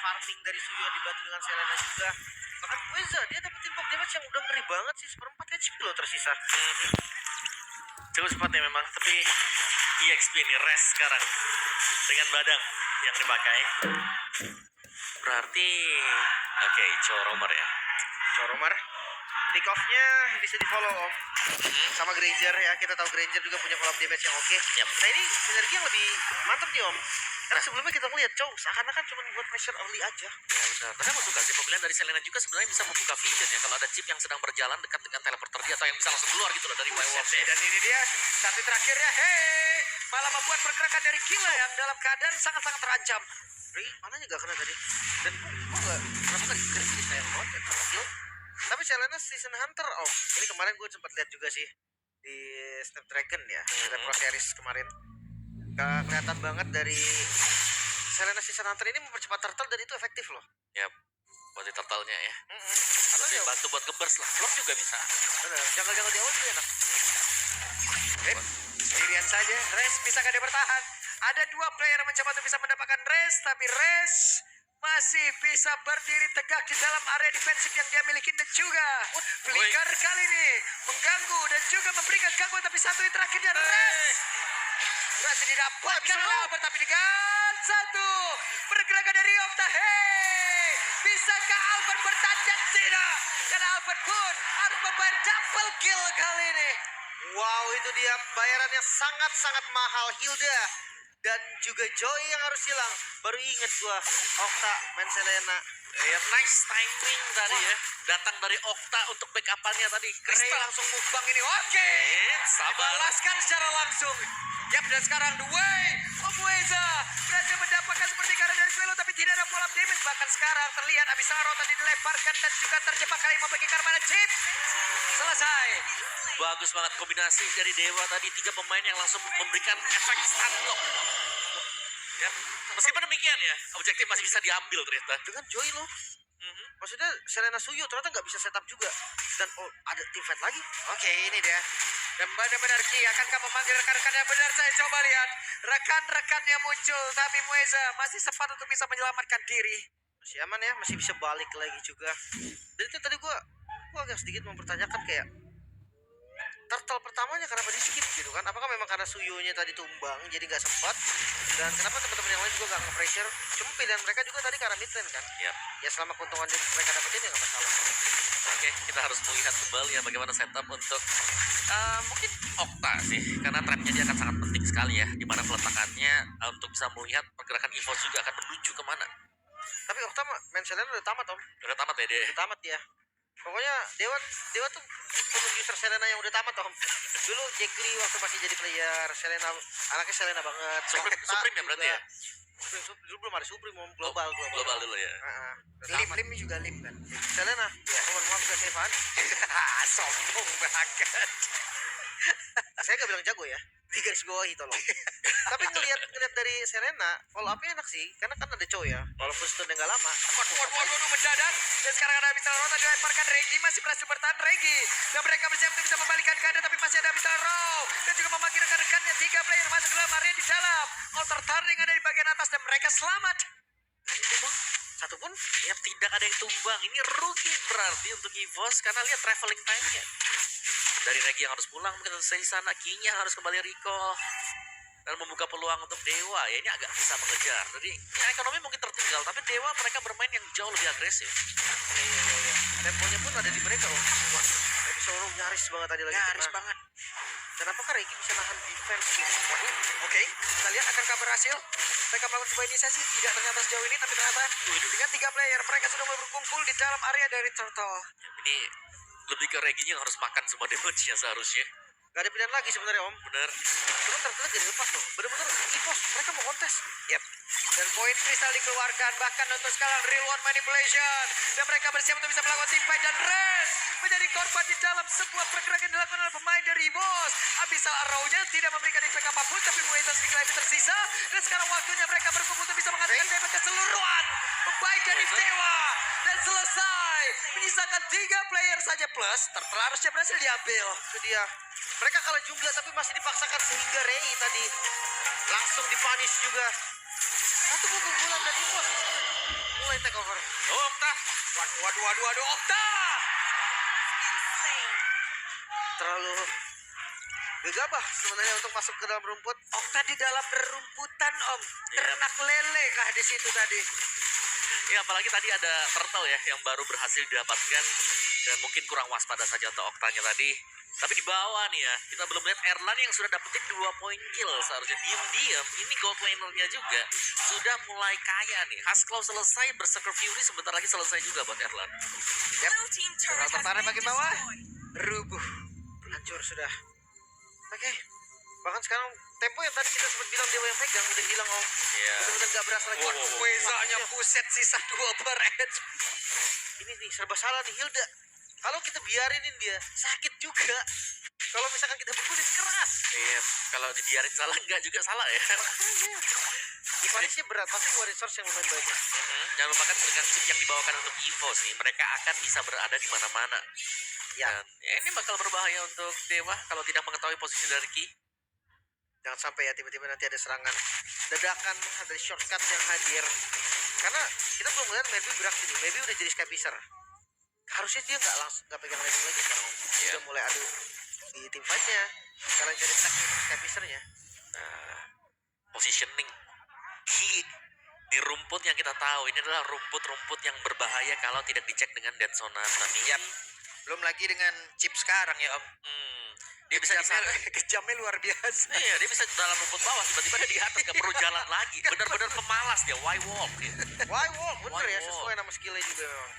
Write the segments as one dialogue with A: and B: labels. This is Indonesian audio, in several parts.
A: farming dari Suyo dibantu dengan Selena juga. Bahkan Weza dia dapetin pop damage yang udah ngeri banget sih, 1/4 HP loh tersisa.
B: Cukup cepat ya memang, tapi EXP ini rest sekarang dengan badang yang dipakai. Berarti oke, Choromer ya.
A: Choromer pick off-nya bisa di follow Om sama Granger ya, kita tahu Granger juga punya follow up damage yang oke.
B: Yep.
A: Nah ini sinergi yang lebih mantap nih Om, karena sebelumnya kita ngeliat Chow seakan-akan cuma buat pressure early aja.
B: Ya benar. Tapi aku suka sih pemilihan dari Selena juga sebenarnya bisa membuka vision ya kalau ada chip yang sedang berjalan dekat dengan teleporter dia atau yang bisa langsung keluar gitu loh dari Wirewolf.
C: Dan ini dia satu terakhirnya, hey, malah membuat pergerakan dari Killa yang dalam keadaan sangat-sangat terancam.
A: Ray mananya gak kena tadi, dan kok gak, kenapa gak dikris sih sayang banget ya kill. Tapi Selena season hunter Om, ini kemarin gue sempat lihat juga sih di Snapdragon ya, ada Pro Series kemarin. Kelihatan banget dari Selena season hunter ini mempercepat turtle dan itu efektif loh.
B: Yap, buat di turtle-nya ya.
A: Atau
B: Terus
A: ya
B: bantu buat nge-burst lah, block juga bisa.
A: benar, jangan di awal juga enak.
C: Sendirian saja, Res bisakah dia bertahan? Ada dua player mencoba untuk bisa mendapatkan Res, tapi Res masih bisa berdiri tegak di dalam area defensif yang dia miliki dan juga Flicker kali ini mengganggu dan juga memberikan gangguan, tapi satu yang terakhirnya Res berhasil didapatkan Albert, tapi dengan satu pergerakan dari Okta. Hey, bisakah Albert bertahan? Tidak, karena Albert pun harus membayar double kill kali ini.
A: Wow, itu dia bayaran yang sangat-sangat mahal. Hilda dan juga Joy yang harus hilang. Baru inget gua Okta main Selena.
B: Ya, nice timing tadi ya. Datang dari Okta untuk backup-annya tadi.
C: Ray
B: Crystal
C: langsung mukbang ini. Oke.
B: sabar.
C: Balaskan secara langsung. Yap, dan sekarang The Way of Weza berhasil mendapatkan seperti karena dari Swelo, tapi tidak ada follow up damage. Bahkan sekarang terlihat Abyssal tadi dilemparkan dan juga terjebak kali membagi Karmana chip. Selesai.
B: Bagus banget kombinasi dari Dewa tadi. 3 pemain yang langsung memberikan efek stun lock. Ya, meskipun demikian ya, objektif masih bisa diambil ternyata.
A: Dengan Joy loh. Maksudnya Selena Suyo ternyata nggak bisa setup juga. Dan oh, ada team fight lagi.
C: Oke, ini dia. Dan benar-benar Ki, akankah memanggil rekan-rekan yang benar? Saya coba lihat. Rekan-rekannya muncul, tapi Mueza masih sempat untuk bisa menyelamatkan diri.
A: Masih aman ya, masih bisa balik lagi juga. Dan itu tadi gua agak sedikit mempertanyakan kayak turtle pertamanya kenapa di skip gitu kan? Apakah memang karena Suyonya tadi tumbang jadi nggak sempat? Dan kenapa teman-teman yang lain juga nggak nge-pressure? Cuma pilihan mereka juga tadi karena mid lane kan?
B: Yap.
A: Ya selama keuntungan mereka dapetin ya nggak masalah.
B: Oke, kita harus melihat kembali ya bagaimana setup untuk mungkin Okta sih, karena trapnya dia akan sangat penting sekali ya, dimana peletakannya untuk bisa melihat pergerakan EVOS juga akan menuju kemana.
A: Tapi Okta main Selena udah tamat Om.
B: Udah tamat ya dia.
A: Udah tamat ya. Pokoknya Dewa tuh penuh user Selena yang udah tamat Om. Dulu Jack Lee waktu masih jadi player Selena, anaknya Selena banget.
B: Supreme ya berarti ya?
A: Dulu belum ada Supreme Om, global
B: Dulu ya.
C: Lim juga lim kan.
A: Selena, ya, maaf gue Evan.
C: Sombong banget.
A: Saya nggak bilang jago ya, di garis bawahi tolong. Tapi ngelihat dari Selena, follow up-nya enak sih, karena kan ada Chow ya, walaupun stun nggak lama.
C: Waduh, mendadak. Dan sekarang ada Abyssal Row dilemparkan. Regi masih berhasil bertahan. Regi, dan mereka bersiap untuk bisa membalikkan keadaan, tapi masih ada Abyssal Row dan juga memanggil rekan-rekannya. 3 player masuk ke dalam area di dalam. Outer Turning ada di bagian atas dan mereka selamat.
A: Satu pun
B: Ya tidak ada yang tumbang. Ini rugi berarti untuk EVOS karena lihat traveling time-nya. Dari Regi yang harus pulang mungkin selesai di sana, Kinya harus kembali recall dan membuka peluang untuk Dewa. Ya ini agak bisa mengejar. Jadi ya, ekonomi mungkin tertinggal, tapi Dewa mereka bermain yang jauh lebih agresif.
A: ya. Temponya pun ada di mereka Om. Wah, Episode nyaris banget tadi lagi.
C: Nyaris banget.
A: Dan apakah Regi bisa nahan defense sih?
C: Waduh, oke. Kita lihat akankah berhasil. Mereka melakukan sebuah inisiasi, tidak ternyata sejauh ini, tapi ternyata dengan 3 player mereka sudah mulai berkumpul di dalam area dari Turtle.
B: Ini lebih ke Reginya yang harus makan semua damage-nya seharusnya.
A: Gak ada pilihan lagi sebenarnya Om.
B: Bener.
A: Cuma ternyata jadi lepas loh. Bener-bener EVOS mereka mau kontes.
C: Yep. Dan poin kristal dikeluarkan, bahkan untuk sekarang real one manipulation. Dan mereka bersiap untuk bisa melakukan team fight dan Res menjadi korban di dalam sebuah pergerakan dilakukan oleh pemain dari EVOS. Abyssal Arrow-nya tidak memberikan impact apapun, tapi Mueza sedikit lebih tersisa. Dan sekarang waktunya mereka berkumpul untuk bisa menghasilkan damage keseluruhan. Baik dari Dewa. Dan selesai. Menyisakan 3 player saja plus. Harusnya berhasil diambil.
A: Itu dia. Mereka kalah jumlah tapi masih dipaksakan sehingga Rey tadi langsung dipunish juga. Satu keunggulan dari EVOS mulai ini take over.
B: Oh, Okta.
C: Waduh, Okta.
A: Terlalu gegabah sebenarnya untuk masuk ke dalam rumput.
C: Okta di dalam rumputan, Om.
B: Iya.
C: Ternak lele kah di situ tadi?
B: Ya apalagi tadi ada turtle ya yang baru berhasil didapatkan dan mungkin kurang waspada saja untuk Oktanya tadi. Tapi di bawah nih ya, kita belum lihat Erlan yang sudah dapetin 2 poin kill seharusnya diam-diam. Ini gold lanernya juga sudah mulai kaya nih. Hasclaw selesai, Berserker Fury sebentar lagi selesai juga buat Erlan.
C: Yap. Orang tertarik bagian bawah. Rubuh.
A: Hancur sudah. Oke. Bahkan sekarang tempo yang tadi kita sempat bilang Dewa yang pegang udah hilang Om.
B: Iya.
A: Benar-benar gak berasa lagi.
C: Wezanya buset sisa 2 beret.
A: Ini nih serba salah nih Hilda. Kalau kita biarinin dia sakit juga. Kalau misalkan kita pukul dia keras.
B: Iya, kalau dibiarin salah enggak juga salah ya.
A: Ivanisnya berat, pasti keluar resource yang lumayan banyak.
B: Jangan lupakan dengan chip yang dibawakan untuk EVOS nih, mereka akan bisa berada di mana-mana.
A: Ya.
B: Dan ya ini bakal berbahaya untuk Dewa kalau tidak mengetahui posisi dari Ki.
A: Jangan sampai ya tiba-tiba nanti ada serangan dadakan, ada shortcut yang hadir. Karena kita belum melihat Maybe beraksi nih. Maybe udah jadi Skypicer. Harusnya dia nggak pegang landing lagi sekarang.
B: Iya.
A: Udah mulai adu di tim fight-nya. Sekarang jadi teknik Skypicer-nya.
B: Nah, positioning Ki di rumput yang kita tahu ini adalah rumput-rumput yang berbahaya kalau tidak dicek dengan Dead Sonata nih.
C: Yap. Belum lagi dengan chip sekarang ya, Om.
B: Dia bisa di sana.
C: Kejamnya luar biasa.
B: Iya, dia bisa dalam rumput bawah, tiba-tiba dia di atas, gak perlu jalan lagi. Benar-benar pemalas dia, why walk dia.
A: Why walk? Bener
B: Why
A: ya,
B: walk?
A: sesuai nama skillnya juga memang.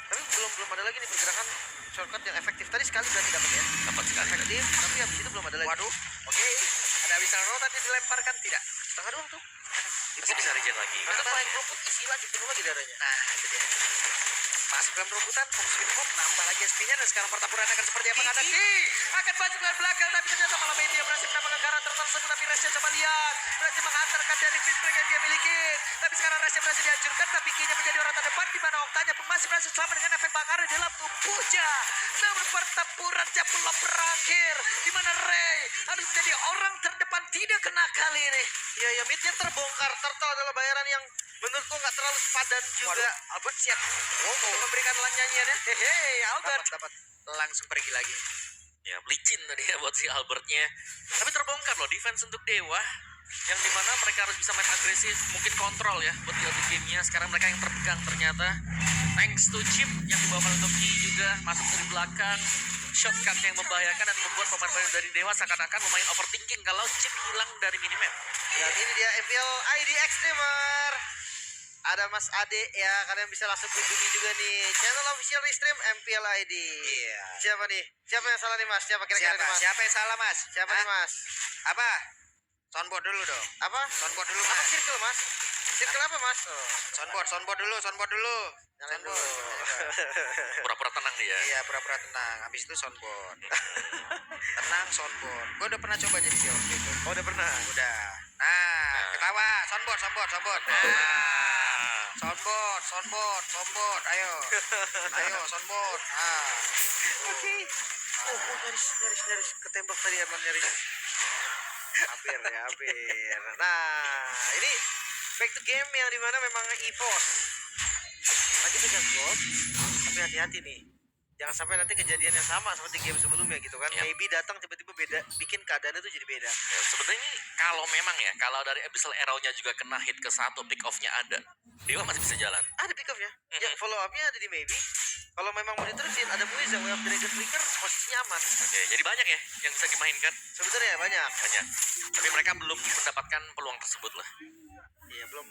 A: Tapi belum ada lagi nih pergerakan shortcut yang efektif. Tadi sekali berarti dapat ya.
B: Dapat sekali.
A: Efektif, tapi habis itu belum ada lagi.
C: Waduh. Oke. Ada Wizard Roll tadi dilemparkan tidak?
A: Setengah doang tuh.
B: Itu bisa regen lagi.
A: Untuk naik rumput isi lagi, penuh lagi darahnya.
C: Nah, itu dia. Masuk dalam rumputan, Fox Sweet Home nambah lagi SP-nya dan sekarang pertempuran akan seperti apa? Ada Ki akan maju ke belakang tapi ternyata malah media berhasil mendapatkan karakter tersebut tapi Resnya coba lihat berhasil menghantarkan dari Fistbreak yang dia miliki tapi sekarang Resnya berhasil dihancurkan tapi Ki-nya menjadi orang terdepan di mana Oktanya pun masih berhasil selamat dengan efek bakar di dalam tubuhnya namun pertempurannya belum berakhir di mana Ray harus menjadi orang terdepan tidak kena kali ini.
A: Iya, ya midnya terbongkar. Turtle adalah bayaran yang menurutku nggak terlalu sepadan juga.
C: Waduh, Albert siap memberikan nyanyiannya. Hehe, Albert
A: Dapat.
C: langsung pergi lagi.
B: Ya, licin tadi ya buat si Albertnya. Tapi terbongkar loh defense untuk Dewa. Yang dimana mereka harus bisa main agresif, mungkin kontrol ya buat di early game-nya. Sekarang mereka yang terpegang ternyata. Thanks to Chip yang dibawakan untuk Ki juga masuk dari belakang. Shotcut yang membahayakan dan membuat pemain-pemain dari Dewa seakan-akan lumayan overthinking kalau Chip hilang dari minimap.
A: Dan ini dia MPL ID Extremer. Ada Mas Ade ya, kalian bisa langsung kunjungi juga nih channel official stream MPL ID.
C: Iya.
A: Siapa nih? Siapa yang salah nih Mas? Siapa kira-kira nih Mas?
C: Siapa yang salah, Mas?
A: Siapa nih Mas?
C: Apa? Soundboard dulu dong.
A: Apa?
C: Soundboard dulu,
A: Apa
C: Mas.
A: circle Mas? Circle apa Mas? Oh,
C: Soundboard dulu.
A: nyalain dulu.
B: Pura-pura tenang dia.
C: Iya, pura-pura tenang. Habis itu soundboard. Tenang soundboard. Gue udah pernah coba jadi dia waktu itu.
A: Oh, udah pernah.
C: Udah. Nah, ketawa. Soundboard. Nah, soundboard. Ayo, soundboard. Nah.
A: Oke. Oh, nyaris ketembak tadi emang nyaris. Hampir. Nah, ini back to game yang dimana memang EVOS lagi pegang gold, tapi hati-hati nih. Jangan sampai nanti kejadian yang sama seperti game sebelumnya gitu kan.
B: Yap.
A: Maybe datang tiba-tiba beda, bikin keadaannya tuh jadi beda.
B: Ya, sebenarnya kalau memang ya, kalau dari Abyssal Arrow-nya juga kena hit ke satu, pick off-nya ada. Dewa masih bisa jalan.
A: Ada pick off-nya. Ya, follow up-nya ada di Maybe. Kalau memang mau diterusin, ada Muiza, Way of Dragon Flicker, posisinya aman.
B: Oke, jadi banyak ya yang bisa dimainkan.
A: Sebenarnya banyak.
B: Banyak. Tapi mereka belum mendapatkan peluang tersebut lah.
A: Iya, belum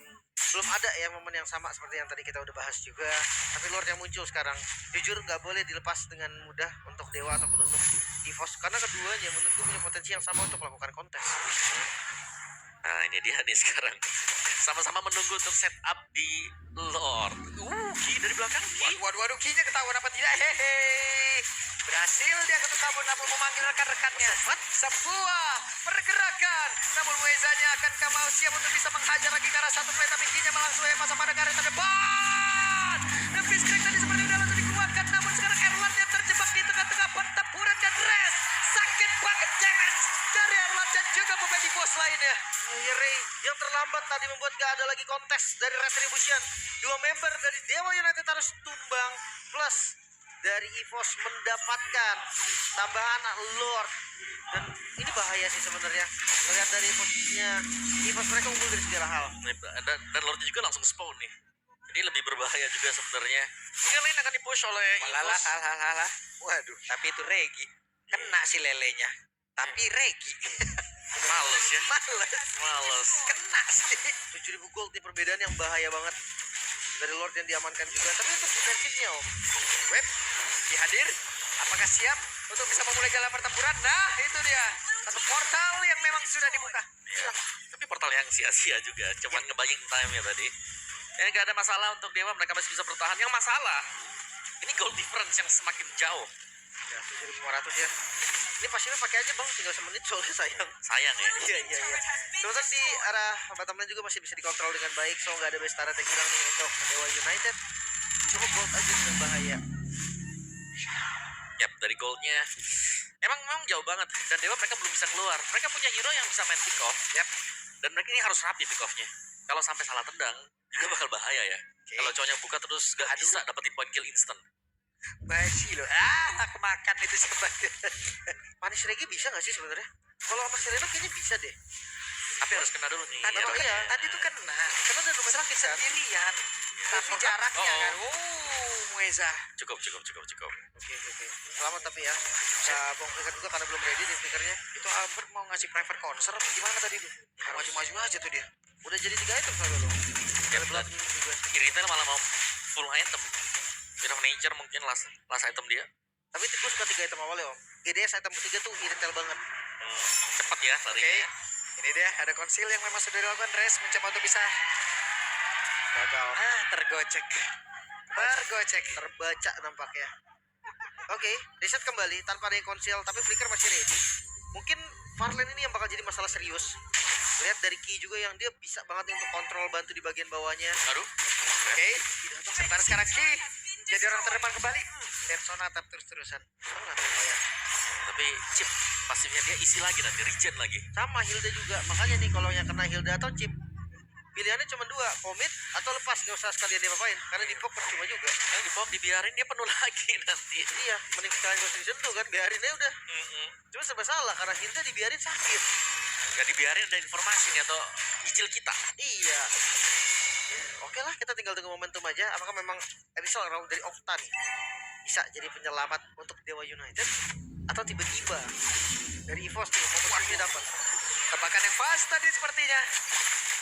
A: ada ya momen yang sama seperti yang tadi kita udah bahas juga. Tapi Lord yang muncul sekarang, jujur nggak boleh dilepas dengan mudah untuk Dewa ataupun untuk EVOS karena keduanya menurutku punya potensi yang sama untuk melakukan kontes.
B: Nah, ini dia nih sekarang. Sama-sama menunggu untuk setup di Lord. Ki dari belakang. Ki.
C: Waduh, Ki-nya ketahuan apa tidak? Hehe. Berhasil dia ketuk kabur namun memanggil rekan-rekannya. Sebuah pergerakan. Namun Wezanya akankah mau siap untuk bisa menghajar lagi ke arah satu play tapi Ki-nya langsung hemat sama negara terdepan. Dan Fistbreak tadi seperti udah langsung dikeluarkan. Namun sekarang Erlan yang terjebak di tengah-tengah pertempuran dan Res. Sakit banget damage dari Erlan dan juga pemain di bos lainnya.
A: Ya Ray, yang terlambat tadi membuat gak ada lagi kontes dari Retribution. Dua member dari Dewa United harus tumbang, plus dari EVOS mendapatkan tambahan Lord. Dan ini bahaya sih sebenarnya. Melihat dari posisinya EVOS, mereka unggul dari segala hal.
B: Dan Lordnya juga langsung spawn nih. Ini lebih berbahaya juga sebenarnya. Ini lane akan dipush oleh EVOS.
C: Alah. Waduh, tapi itu Regi. Kena si lelenya. Tapi Regi.
B: Males ya. Males.
C: Kena sih.
A: 7.000 gold di perbedaan yang bahaya banget. Dari Lord yang diamankan juga. Tapi untuk defensifnya Om,
C: Web, dihadir. Apakah siap untuk bisa memulai jalan pertempuran? Nah, itu dia. Satu portal yang memang sudah dibuka.
B: Ya, tapi portal yang sia-sia juga. Cuman ngebaying time-nya tadi. Ya gak ada masalah untuk Dewa, mereka masih bisa bertahan. Yang masalah, ini goal difference yang semakin jauh.
A: ya 7.500 ya. Ini pastinya pakai aja bang, tinggal semenit soalnya sayang.
B: Sayang ya.
A: Iya. Sementara di arah bottom lane juga masih bisa dikontrol dengan baik, so nggak ada Bestara yang hilang nih untuk Dewa United. Cuma gold aja yang bahaya.
B: Yap, dari goldnya memang jauh banget. Dan Dewa mereka belum bisa keluar. Mereka punya hero yang bisa main pick off. Yap. Dan mereka ini harus rapi pick offnya. Kalau sampai salah tendang, juga bakal bahaya ya. Kalau cowoknya buka terus gak bisa dapetin point kill instant.
C: Baji loh. Kemakan itu sebenarnya.
A: Manis Regi bisa nggak sih sebenarnya? Kalau sama Serena kayaknya bisa deh.
B: Tapi harus kena dulu nih.
C: Tadi,
B: ya.
C: tuh, tadi tuh kena.
A: Karena ada rumah sakit kan.
C: Sendirian. Tapi jaraknya kan. Mueza.
B: Cukup.
A: Oke. Selamat tapi ya. Bong Flicker juga karena belum ready di flickernya.
C: Itu Albert mau ngasih private concert apa gimana tadi tuh? Maju-maju aja tuh dia.
A: Udah jadi 3 item soalnya loh.
B: Ya, belakang juga. Retail malah mau full item. Bit of Nature mungkin last item dia.
A: Tapi gue suka 3 item awalnya om. GDS item ketiga tuh irritel banget.
B: Cepat ya larinya.
C: Oke. Ini dia ada konsil yang memang sudah dilakukan. Res mencoba untuk bisa
A: Gagal.
C: tergocek.
A: Terbaca nampaknya. Oke, reset kembali tanpa ada yang konsil, tapi flicker masih ready. Mungkin Farlane ini yang bakal jadi masalah serius. Lihat dari Ki juga yang dia bisa banget untuk kontrol bantu di bagian bawahnya.
B: Aduh.
C: Oke. Sebentar sekarang Ki jadi orang terdepan kembali. Persona terus-terusan.
A: Ya.
B: Tapi chip pasifnya dia isi lagi nanti regen lagi.
A: Sama Hilda juga. Makanya nih kalau yang kena Hilda atau chip, pilihannya cuma 2, komit atau lepas, gak usah sekalian dia apain. Karena di pop percuma juga.
B: Yang di pop dibiarin dia penuh lagi nanti.
A: Iya, mending sekalian gak usah disentuh kan, biarin aja udah. Cuma serba salah karena Hilda dibiarin sakit.
B: Gak dibiarin ada informasi nih atau nyicil kita.
A: Iya. Oke lah, kita tinggal tunggu momentum aja. Apakah memang Erisol dari Okta nih bisa jadi penyelamat untuk Dewa United, atau tiba-tiba dari EVOS nih momentumnya dapat.
C: Tebakan yang fast tadi sepertinya.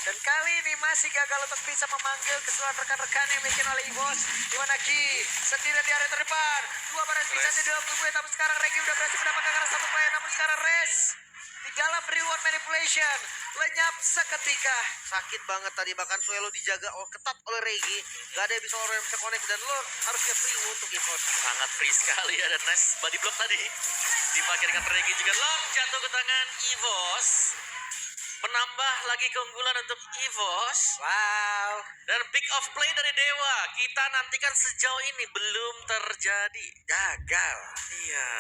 C: Dan kali ini masih gagal untuk bisa memanggil keseluruhan rekan-rekan yang dimiliki oleh EVOS. Di mana Ki sendirian di area terdepan. 2 baris bisa di dalam tubuhnya, tapi sekarang Regi udah berhasil mendapatkan karena 1 player. Namun sekarang Res di dalam reward manipulation lenyap seketika.
A: Sakit banget tadi, bahkan Suelo dijaga ketat oleh Regi. Gak ada yang bisa connect, dan lo harusnya free untuk EVOS.
B: Sangat free sekali ya, dan nice body block tadi. Dipakai dengan Regi juga. Lock jatuh ke tangan EVOS. Menambah lagi keunggulan untuk EVOS.
C: Wow.
B: Dan pick off play dari Dewa. Kita nantikan sejauh ini belum terjadi.
C: Gagal.
B: Iya.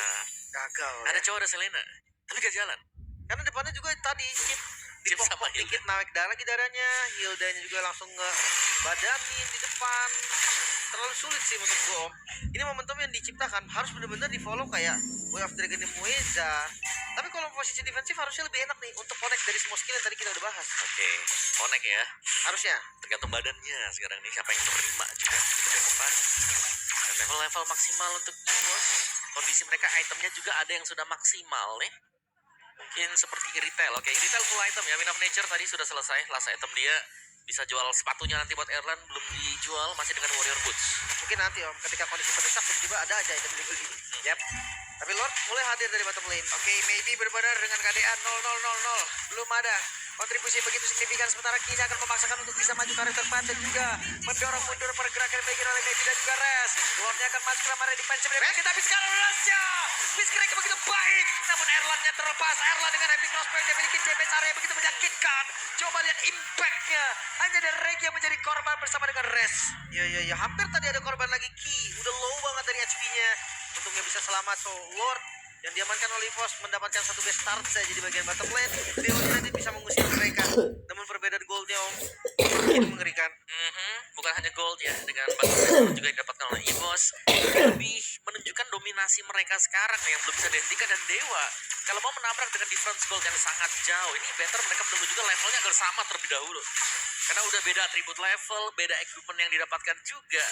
A: Gagal
B: Ada
A: ya.
B: cowok, ada Selena. Tapi gak jalan.
A: Karena depannya juga tadi chip
B: Chip sama
A: dipok-pok
B: Hilda.
A: dikit, naik lagi darahnya. Hildanya juga langsung ngebadanin di depan. Terlalu sulit sih menurut gue om. Ini momentum yang diciptakan harus benar-benar di follow kayak Way of Dragon di Mueza. Tapi kalau posisi defensif harusnya lebih enak nih untuk connect dari semua skill yang tadi kita udah bahas.
B: Oke, connect ya.
A: Harusnya.
B: Tergantung badannya sekarang nih. Siapa yang nomor 5 juga. Kita depan. Dan level-level maksimal untuk EVOS. Kondisi mereka itemnya juga ada yang sudah maksimal nih. Mungkin seperti Irritel. Oke, Irritel full item ya. Wind of Nature tadi sudah selesai. Last item dia. Bisa jual sepatunya nanti buat Erlan. Belum dijual. Masih dengan Warrior Boots.
A: Mungkin nanti om, ketika kondisi mendesak tiba-tiba ada aja item dibeli.
C: Yap.
A: Tapi Lord mulai hadir dari bottom lane.
C: Oke, maybe benar dengan keadaan 0-0-0-0. Belum ada kontribusi begitu signifikan, sementara Kini akan memaksakan untuk bisa maju ke arah depan dan juga mendorong mundur pergerakan yang dimiliki oleh Maybe dan juga Res. Lordnya akan masuk ke dalam area defensive dari Maybe, tapi sekarang Resnya Blitzcrank begitu baik, namun Erlannya terlepas. Erlan dengan happy crossbow yang dimiliki damage area begitu menyakitkan. Coba lihat impactnya, hanya ada Regi yang menjadi korban bersama dengan Res.
A: Ya, hampir tadi ada korban lagi Ki. Udah low banget dari HP-nya. Untungnya bisa selamat, so Lord yang diamankan oleh EVOS mendapatkan satu best start saja di bagian bottom lane. Dewa United bisa mengusir mereka. Namun perbedaan goldnya Om makin mengerikan.
B: Bukan hanya gold ya, dengan bantuan juga yang didapatkan oleh EVOS. Lebih menunjukkan dominasi mereka sekarang yang belum bisa dihentikan. Dan Dewa kalau mau menabrak dengan difference gold yang sangat jauh, ini better mereka menunggu juga levelnya agar sama terlebih dahulu. Karena udah beda atribut level, beda equipment yang didapatkan juga.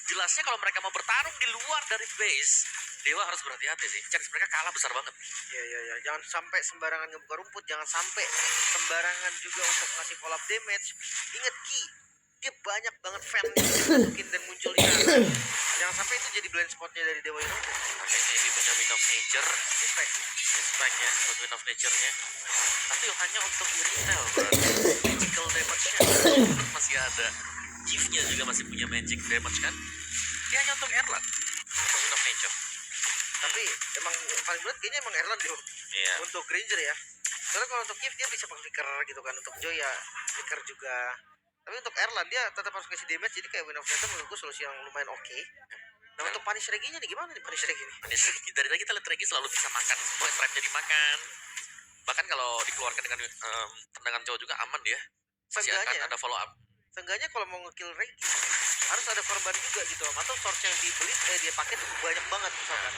B: Jelasnya kalau mereka mau bertarung di luar dari base, Dewa harus berhati-hati sih. Chance mereka kalah besar banget.
A: Iya. Jangan sampai sembarangan ngebuka rumput, jangan sampai sembarangan juga untuk ngasih follow up damage. Ingat Ki, dia banyak banget fan yang dimasukin dan muncul di sana. Jangan sampai itu jadi blind spotnya dari Dewa United.
B: Oke, ini punya Wind of Nature.
A: Respect.
B: Respect ya buat Wind of Nature-nya. Tapi hanya untuk retail, berarti magical damage-nya masih ada. Gift-nya juga masih punya magic damage kan. Dia hanya untuk Erlang, untuk Wind of Nature.
A: Tapi emang paling berat kayaknya emang Erland tuh.
B: Iya.
A: Untuk Granger ya. Karena kalau untuk Gift dia bisa pakai flicker gitu kan. Untuk Joy ya flicker juga. Tapi untuk Erland dia tetap harus kasih damage. Jadi kayak Wind of Nature menurut gue solusi yang lumayan oke. Nah untuk Punish Regi-nya nih gimana nih Punish Regi nih?
B: Dari tadi kita lihat Regi selalu bisa makan semua trapnya dimakan. Bahkan kalau dikeluarkan dengan tendangan jauh juga aman dia. Masih akan
A: Seenggaknya
B: ada follow up.
A: Seenggaknya kalau mau ngekill Regi harus ada korban juga gitu Om. Atau source yang dibeli dia pakai cukup banyak banget misalkan.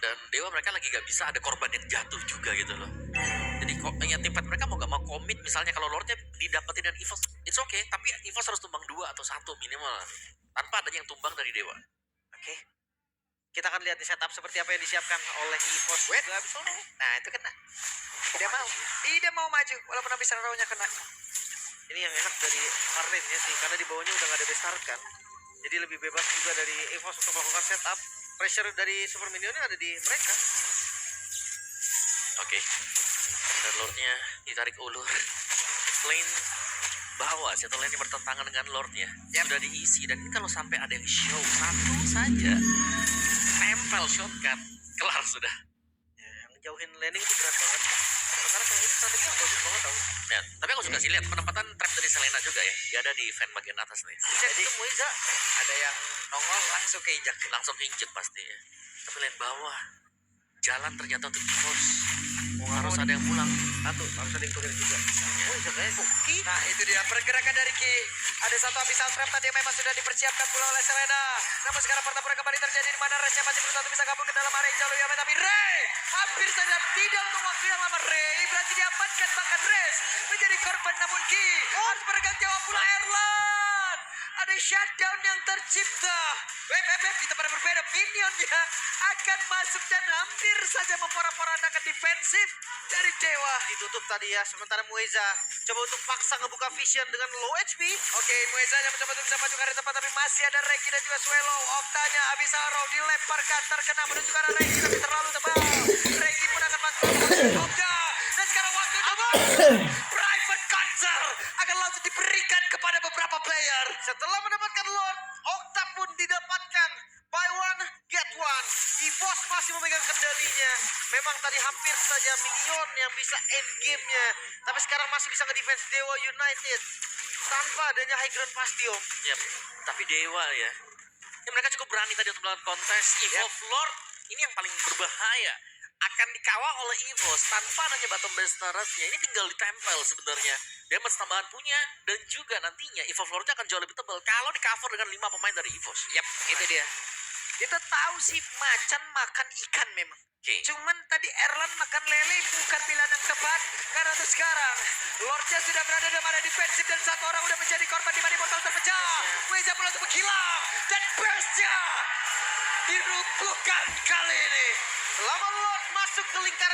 B: Dan Dewa mereka lagi gak bisa ada korban yang jatuh juga gitu loh. Jadi ya timpat mereka mau gak mau komit misalnya kalau Lordnya didapetin dengan EVOS, it's okay. Tapi EVOS harus tumbang 2 atau 1 minimal. Tanpa adanya yang tumbang dari Dewa.
A: Oke. Kita akan lihat di setup seperti apa yang disiapkan oleh EVOS juga abis solo.
C: Nah, itu kena. Tidak mau maju walaupun habis nya kena.
A: Ini yang enak dari Arlen ya sih, karena di bawahnya udah gak ada best start kan. Jadi lebih bebas juga dari EVOS untuk melakukan setup. Pressure dari Super Minionnya ada di mereka.
B: Oke. Dan Lordnya ditarik ulur. Lane bawah, satu lane yang bertentangan dengan Lordnya sudah diisi. Dan ini kalau sampai ada yang show satu saja, tempel shotgun, kelar sudah.
A: Ya, yang jauhin landing itu berat banget. Karena kayak ini strateginya bagus banget tau.
B: Ya, tapi aku suka sih lihat penempatan trap dari Selena juga ya. Dia ada di fan bagian atas nih.
A: Jadi Moiza
C: Ada yang nongol langsung keinjak.
B: Langsung injek pasti ya. Tapi lane bawah, jalan ternyata untuk EVOS. Harus ada yang pulang.
A: harus ada yang kuliah juga. Moiza kayaknya Ki.
C: Nah, itu dia pergerakan dari Ki. Ada satu abyssal trap tadi yang memang sudah dipersiapkan pula oleh Selena. Namun sekarang pertempuran kembali terjadi di mana Resnya masih berusaha untuk bisa gabung ke dalam area jauh lebih aman. Tapi Ray hampir saja tidak untuk waktu yang lama. Ray berarti diamankan, bahkan Res menjadi korban. Namun Ki harus berpegang jawab pula Erlan. Ada shutdown yang tercipta. Kita pada berbeda. Minionnya akan masuk dan hampir saja memporak-porandakan defensif dari Dewa.
A: Ditutup tadi ya, sementara Moiza coba untuk paksa ngebuka vision dengan low HP.
C: Oke, Mueza yang mencoba untuk bisa maju ke arah depan, tapi masih ada Regi dan juga Swallow. Oktanya Abyssal dilemparkan, terkena menuju ke arah Regi, tapi terlalu tebal. Regi pun akan masuk ke posisi Okta. Dan sekarang waktu coba. Private Cancel akan langsung diberikan kepada beberapa player.
A: Setelah mendapatkan Lord, Okta pun didapatkan. Buy one, get one. EVOS masih memegang kendalinya. Memang tadi hampir saja Minion yang bisa end game-nya. Tapi sekarang masih bisa nge-defense Dewa United. Tanpa adanya high ground pasti Om.
B: Ya, tapi Dewa ya. Mereka cukup berani tadi untuk melakukan kontes. Evolve Lord ini yang paling berbahaya. Akan dikawal oleh EVOS tanpa adanya bottom base turret-nya. Ini tinggal ditempel sebenarnya. Damage tambahan punya dan juga nantinya Evolve Lord-nya akan jauh lebih tebal kalau di cover dengan 5 pemain dari EVOS.
C: Yap, itu dia. Kita tahu sih macan makan ikan memang.
B: Oke.
C: Cuman tadi Erlan makan lele bukan pilihan yang tepat. Karena untuk sekarang Lordnya sudah berada dalam area defensif dan satu orang udah menjadi korban di mana portal terpecah. Weza pula untuk menghilang dan burstnya dirubuhkan kali ini.
A: Selama Lord masuk ke lingkaran